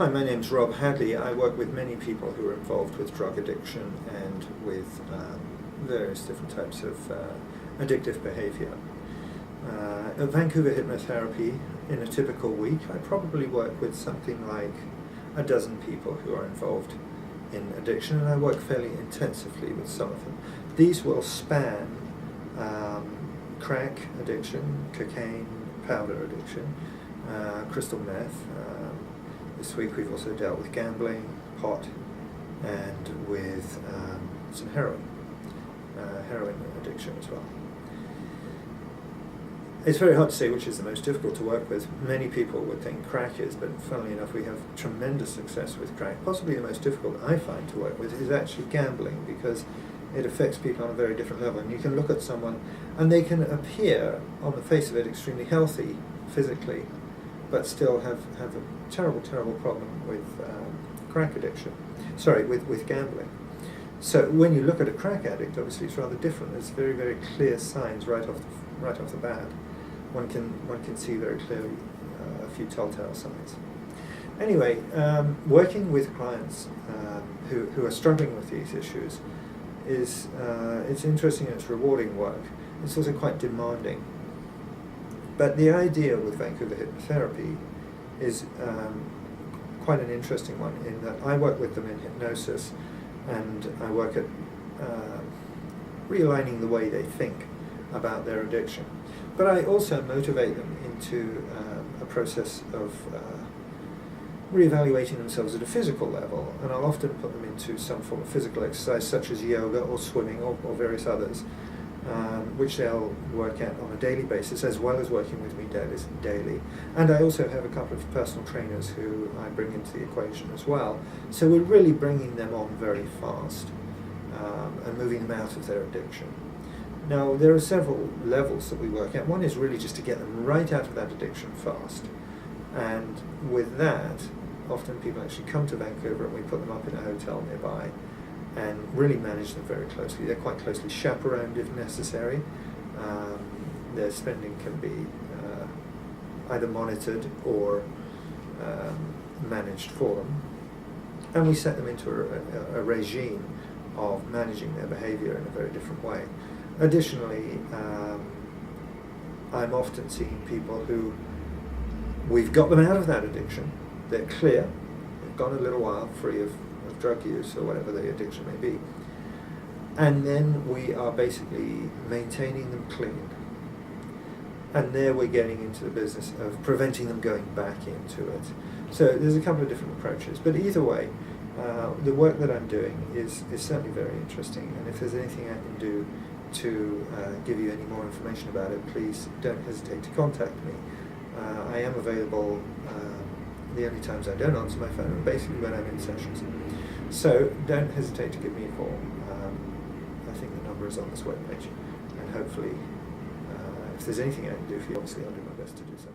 Hi, my name's Rob Hadley. I work with many people who are involved with drug addiction and with various different types of addictive behaviour. At Vancouver Hypnotherapy, in a typical week, I probably work with something like a dozen people who are involved in addiction, and I work fairly intensively with some of them. These will span crack addiction, cocaine, powder addiction, crystal meth. This week we've also dealt with gambling, pot, and with some heroin addiction as well. It's very hard to say which is the most difficult to work with. Many people would think crack is, but funnily enough we have tremendous success with crack. Possibly the most difficult I find to work with is actually gambling, because it affects people on a very different level. And you can look at someone and they can appear on the face of it extremely healthy physically, but still have a terrible problem with crack addiction. Sorry, with gambling. So when you look at a crack addict, obviously it's rather different. There's very clear signs right off the bat. One can see very clearly a few telltale signs. Anyway, working with clients who are struggling with these issues is it's interesting and it's rewarding work. It's also quite demanding. But the idea with Vancouver Hypnotherapy is quite an interesting one, in that I work with them in hypnosis, and I work at realigning the way they think about their addiction. But I also motivate them into a process of reevaluating themselves at a physical level, and I'll often put them into some form of physical exercise such as yoga or swimming or various others, which they'll work at on a daily basis, as well as working with me daily. And I also have a couple of personal trainers who I bring into the equation as well. So we're really bringing them on very fast and moving them out of their addiction. Now, there are several levels that we work at. One is really just to get them right out of that addiction fast. And with that, often people actually come to Vancouver and we put them up in a hotel nearby and really manage them very closely. They're quite closely chaperoned if necessary. Their spending can be either monitored or managed for them. And we set them into a regime of managing their behaviour in a very different way. Additionally, I'm often seeing people who we've got them out of that addiction. They're clear, they've gone a little while free of drug use or whatever the addiction may be, and then we are basically maintaining them clean, and there we're getting into the business of preventing them going back into it. So there's a couple of different approaches, but either way, the work that I'm doing is certainly very interesting, and if there's anything I can do to give you any more information about it, please don't hesitate to contact me. I am available. The only times I don't answer my phone are basically when I'm in sessions. So don't hesitate to give me a call. I think the number is on this webpage, and hopefully if there's anything I can do for you, obviously I'll do my best to do so.